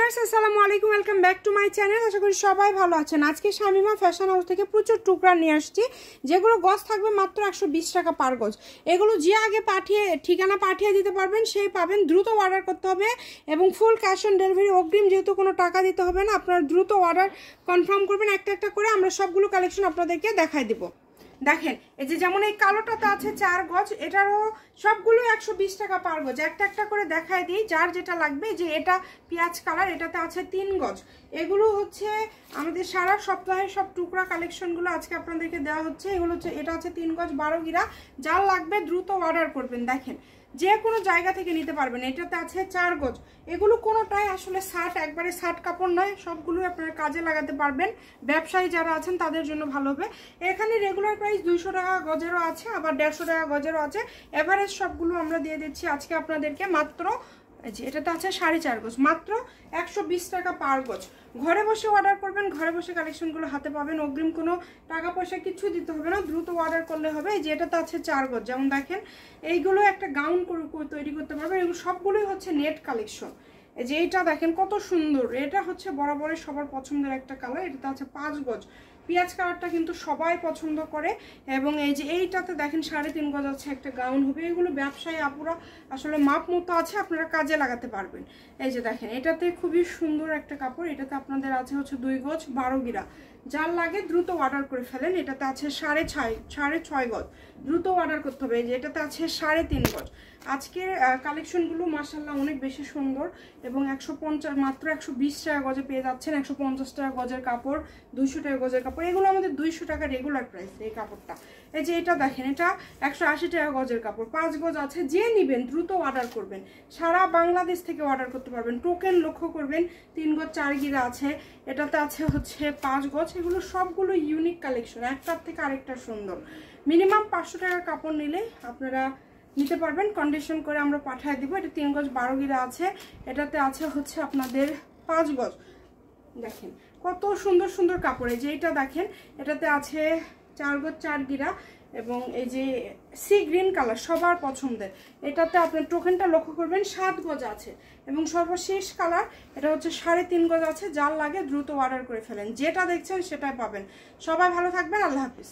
Viewers আসসালামু আলাইকুম, welcome back to my channel. আশা করি সবাই ভালো আছেন। আজকে শামিমা ফ্যাশন হাউস থেকে প্রচুর টুকরা নিয়ে আসছি, যেগুলো গজ থাকবে মাত্র 120 টাকা পার গজ। এগুলো যে আগে ঠিকানা পাঠিয়ে দিতে পারবেন সেই পাবেন। দ্রুত অর্ডার করতে হবে এবং ফুল ক্যাশ অন ডেলিভারি, অগ্রিম যেহেতু কোনো টাকা দিতে হবে না। আপনারা দ্রুত অর্ডার কনফার্ম করবেন, একটা একটা করে আমরা সবগুলো কালেকশন আপনাদেরকে দেখাই দেবো। দেখেন এই যে যেমন এই কালোটাতে আছে 4 গজ, এটারও সবগুলো 120 টাকা পার গজ। একটা একটা করে দেখাই দিই যার যেটা লাগবে। যে এটা পেঁয়াজ কালার, এটাতে আছে 3 গজ। এগুলো হচ্ছে আমাদের সারা সপ্তাহের সব টুকরা কালেকশনগুলো আজকে আপনাদেরকে দেওয়া হচ্ছে। এগুলো হচ্ছে, এটা আছে 3 গজ 12 গিরা। যার লাগবে দ্রুত অর্ডার করবেন। দেখেন যে কোনো জায়গা থেকে নিতে পারবেন। এটাতে আছে 4 গজ। এগুলো কোনোটাই আসলে শার্ট, একবারে শার্ট কাপড় নয়, সবগুলোই আপনারা কাজে লাগাতে পারবেন। ব্যবসায়ী যারা আছেন তাদের জন্য ভালো হবে। এখানে রেগুলার প্রাইস 200 টাকা গজেরও আছে, আবার 150 টাকা গজেরও আছে। এভারেজ সবগুলো আমরা দিয়ে দিচ্ছি আজকে আপনাদেরকে মাত্র, এটাতে আছে 4.5 গজ, মাত্র 120 টাকা পার গজ। ঘরে বসে অর্ডার করবেন, ঘরে বসে কালেকশনগুলো হাতে পাবেন। অগ্রিম কোনো টাকা পয়সা কিছু দিতে হবে না, দ্রুত অর্ডার করলে হবে। এই যে এটাতে আছে 4 গজ। যেমন দেখেন এইগুলো একটা গাউন তৈরি করতে পারবেন। এগুলো সবগুলোই হচ্ছে নেট কালেকশন। এই যে এইটা দেখেন কত সুন্দর, এটা হচ্ছে বরাবরের সবার পছন্দের একটা কালার। এটাতে আছে 5 গজ। পেঁয়াজ কালারটা কিন্তু সবাই পছন্দ করে। এবং এই যে এইটাতে দেখেন 3.5 গজ আছে, একটা গাউন হবে। এগুলো ব্যবসায়ী আপুরা আসলে মাপ মতো আছে, আপনারা কাজে লাগাতে পারবেন। এই যে দেখেন এটাতে খুবই সুন্দর একটা কাপড়। এটাতে আপনাদের আছে হচ্ছে 2 গজ 12 গিরা। যার লাগে দ্রুত অর্ডার করে ফেলেন। এটাতে আছে 6.5 গজ, দ্রুত অর্ডার করতে হবে। যে এটাতে আছে 3.5 গজ। আজকের কালেকশনগুলো মাশাআল্লাহ অনেক বেশি সুন্দর এবং মাত্র 120 টাকা গজে পেয়ে যাচ্ছেন। 150 টাকা গজের কাপড়, 200 টাকা গজের কাপড়। এগুলো আমাদের 200 টাকা রেগুলার প্রাইস এই কাপড়টা। এই যে এটা দেখেন, এটা 180 টাকা গজের কাপড়, 5 গজ আছে। যে নেবেন দ্রুত অর্ডার করবেন, সারা বাংলাদেশ থেকে অর্ডার করতে পারবেন। টোকেন লক্ষ্য করবেন, 3 গজ 4 গিরা আছে। এটাতে আছে হচ্ছে 5 গজ। এগুলো সবগুলো ইউনিক কালেকশন, একটার থেকে আরেকটা সুন্দর। মিনিমাম 500 টাকার কাপড় নিলে আপনারা নিতে পারবেন, কন্ডিশন করে আমরা পাঠিয়ে দিব। এটা 3 গজ 12 গিরা আছে। এটাতে আছে হচ্ছে আপনাদের 5 গজ। দেখেন কত সুন্দর সুন্দর কাপড়। এই যে এটা দেখেন, এটাতে আছে 4 গজ 4 গিরা এবং এই যে সি গ্রিন কালার সবার পছন্দের। এটাতে আপনার টোকেনটা লক্ষ্য করবেন 7 গজ আছে। এবং সর্বশেষ কালার এটা হচ্ছে 3.5 গজ আছে। যার লাগে দ্রুত অর্ডার করে ফেলেন, যেটা দেখছেন সেটাই পাবেন। সবাই ভালো থাকবেন, আল্লাহ হাফিজ।